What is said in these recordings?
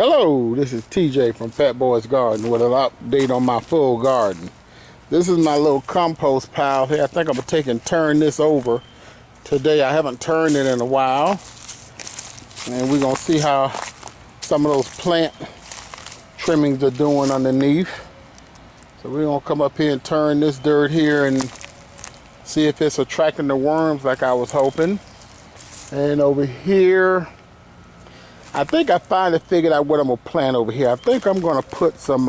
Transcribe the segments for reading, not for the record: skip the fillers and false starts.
Hello, this is TJ from Fat Boys Garden with an update on my full garden. This is my little compost pile here. I think I'm going to take and turn this over today. I haven't turned it in a while. And we're going to see how some of those plant trimmings are doing underneath. So we're going to come up here and turn this dirt here and see if it's attracting the worms like I was hoping. And over here, I think I finally figured out what I'm gonna plant over here. I think I'm gonna put some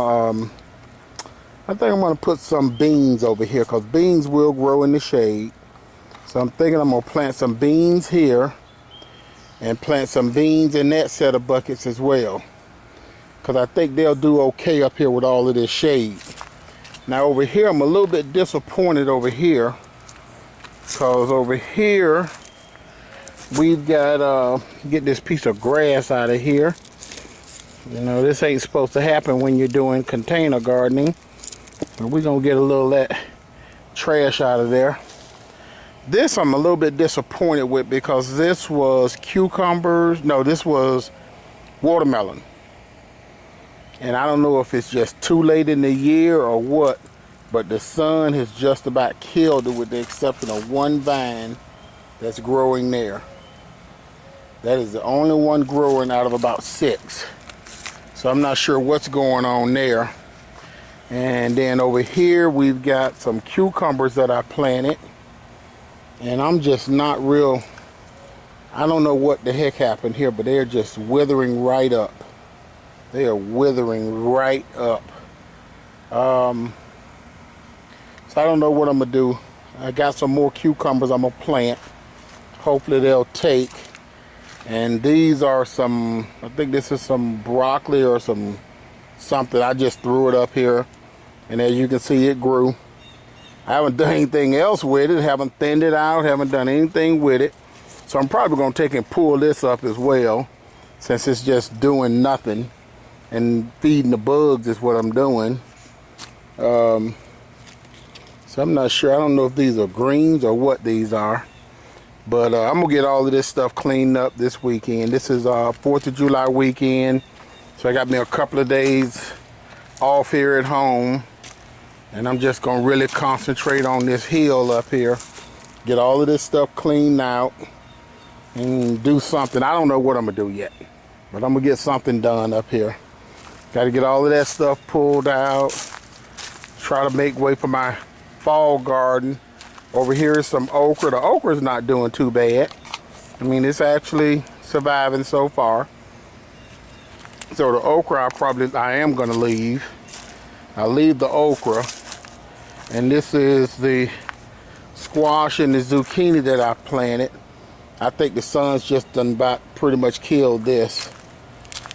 beans over here, because beans will grow in the shade. So I'm thinking I'm gonna plant some beans here and plant some beans in that set of buckets as well, because I think they'll do okay up here with all of this shade. Now over here, I'm a little bit disappointed over here, because over here we've got get this piece of grass out of here. You know, this ain't supposed to happen when you're doing container gardening. But we're gonna get a little of that trash out of there. This I'm a little bit disappointed with, because this was cucumbers. No, this was watermelon. And I don't know if it's just too late in the year or what, but the sun has just about killed it, with the exception of one vine that's growing there. That is the only one growing out of about 6. So I'm not sure what's going on there. And then over here we've got some cucumbers that I planted. And I'm just not real, I don't know what the heck happened here, but they're just withering right up. They are withering right up. So I don't know what I'm gonna do. I got some more cucumbers I'm gonna plant. Hopefully they'll take. And these are some, I think this is some broccoli or something. I just threw it up here, and as you can see, it grew. I haven't done anything else with it, haven't thinned it out, haven't done anything with it. So I'm probably gonna take and pull this up as well, since it's just doing nothing, and feeding the bugs is what I'm doing. So I'm not sure, I don't know if these are greens or what these are. But I'm going to get all of this stuff cleaned up this weekend. This is 4th of July weekend. So I got me a couple of days off here at home. And I'm just going to really concentrate on this hill up here. Get all of this stuff cleaned out. And do something. I don't know what I'm going to do yet. But I'm going to get something done up here. Got to get all of that stuff pulled out. Try to make way for my fall garden. Over here is some okra. The okra is not doing too bad. I mean, it's actually surviving so far. So the okra I am going to leave. I'll leave the okra. And this is the squash and the zucchini that I planted. I think the sun's just done about pretty much killed this.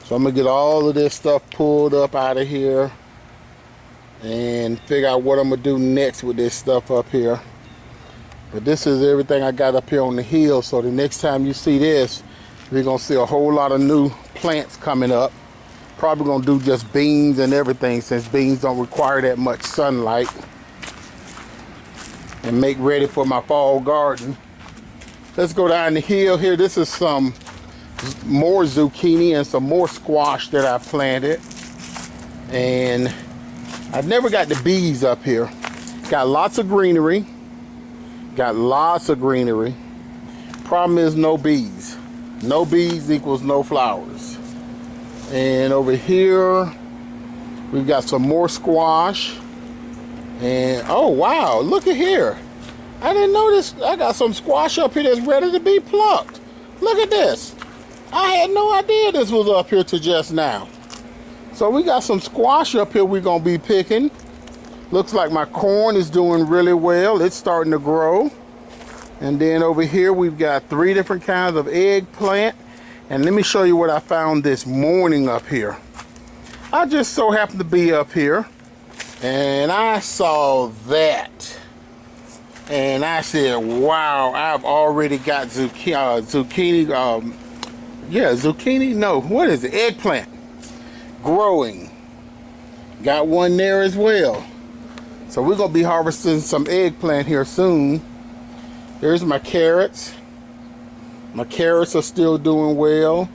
So I'm going to get all of this stuff pulled up out of here and figure out what I'm going to do next with this stuff up here. But this is everything I got up here on the hill, so the next time you see this, we're going to see a whole lot of new plants coming up. Probably going to do just beans and everything, since beans don't require that much sunlight. And make ready for my fall garden. Let's go down the hill here. This is some more zucchini and some more squash that I planted. And I've never got the bees up here. Got lots of greenery. Got lots of greenery. Problem is no bees. No bees equals no flowers. And over here, we've got some more squash. And oh wow, look at here. I didn't notice, I got some squash up here that's ready to be plucked. Look at this. I had no idea this was up here to just now. So we got some squash up here we're gonna be picking. Looks like my corn is doing really well. It's starting to grow. And then over here we've got 3 different kinds of eggplant. And let me show you what I found this morning up here. I just so happened to be up here and I saw that. And I said, wow, I've already got zucchini, no, what is it? Eggplant growing. Got one there as well. So we're going to be harvesting some eggplant here soon. Here's my carrots. My carrots are still doing well.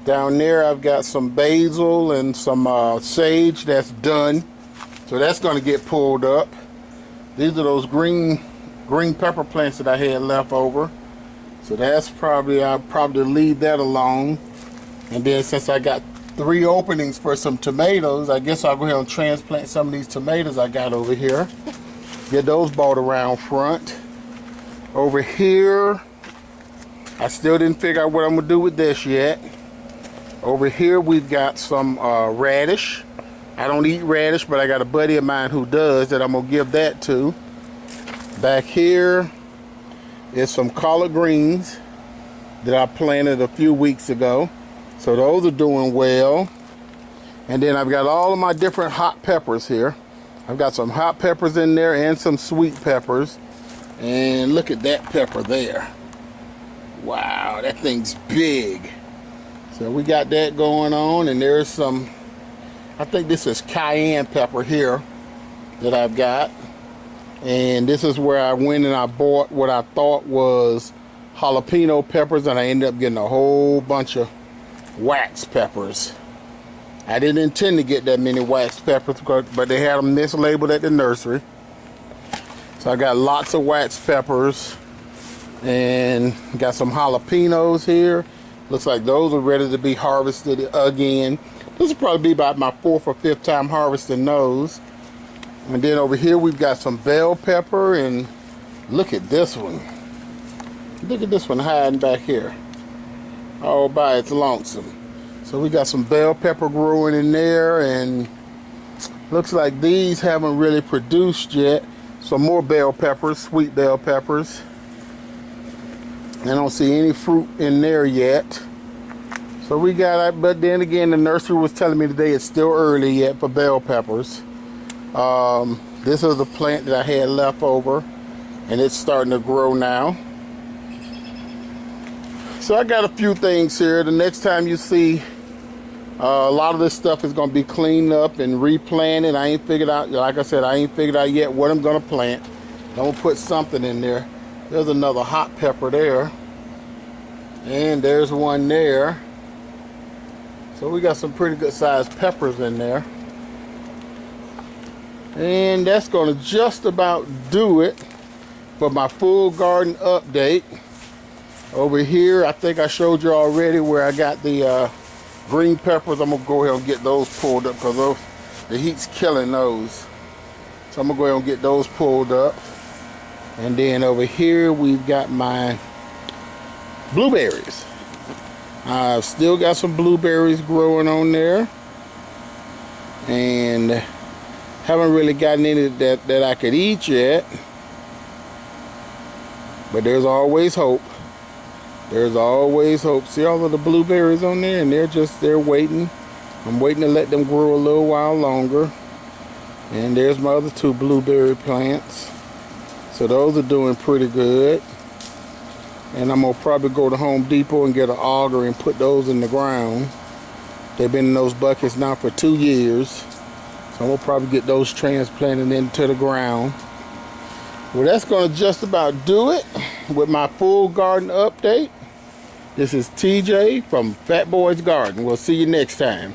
Down there I've got some basil and some sage that's done. So that's going to get pulled up. These are those green pepper plants that I had left over. So that's I'll probably leave that alone. And then since I got 3 openings for some tomatoes, I guess I'll go ahead and transplant some of these tomatoes I got over here. Get those bought around front. Over here, I still didn't figure out what I'm gonna do with this yet. Over here we've got some radish. I don't eat radish, but I got a buddy of mine who does that I'm gonna give that to. Back here is some collard greens that I planted a few weeks ago. So those are doing well. And then I've got all of my different hot peppers here. I've got some hot peppers in there and some sweet peppers. And look at that pepper there. Wow, that thing's big. So we got that going on, and there's some, I think this is cayenne pepper here that I've got. And this is where I went and I bought what I thought was jalapeno peppers, and I ended up getting a whole bunch of wax peppers. I didn't intend to get that many wax peppers, but they had them mislabeled at the nursery. So I got lots of wax peppers, and got some jalapenos here. Looks like those are ready to be harvested again. This will probably be about my 4th or 5th time harvesting those. And then over here we've got some bell pepper, and look at this one. Look at this one hiding back here, all by its lonesome. So we got some bell pepper growing in there, and looks like these haven't really produced yet. Some more bell peppers, sweet bell peppers. I don't see any fruit in there yet. So we got, but then again, the nursery was telling me today it's still early yet for bell peppers. This is a plant that I had left over, and it's starting to grow now. So I got a few things here. The next time you see a lot of this stuff is going to be cleaned up and replanted. I ain't figured out, like I said, I ain't figured out yet what I'm going to plant. I'm going to put something in there. There's another hot pepper there. And there's one there. So we got some pretty good sized peppers in there. And that's going to just about do it for my full garden update. Over here, I think I showed you already where I got the green peppers. I'm going to go ahead and get those pulled up because the heat's killing those. So I'm going to go ahead and get those pulled up. And then over here, we've got my blueberries. I've still got some blueberries growing on there. And haven't really gotten any that I could eat yet. But there's always hope. There's always hope. See all of the blueberries on there, and they're waiting. I'm waiting to let them grow a little while longer. And there's my other 2 blueberry plants. So those are doing pretty good. And I'm gonna probably go to Home Depot and get an auger and put those in the ground. They've been in those buckets now for 2 years. So I'm gonna probably get those transplanted into the ground. Well, that's gonna just about do it with my full garden update. This is TJ from Fat Boy's Garden. We'll see you next time.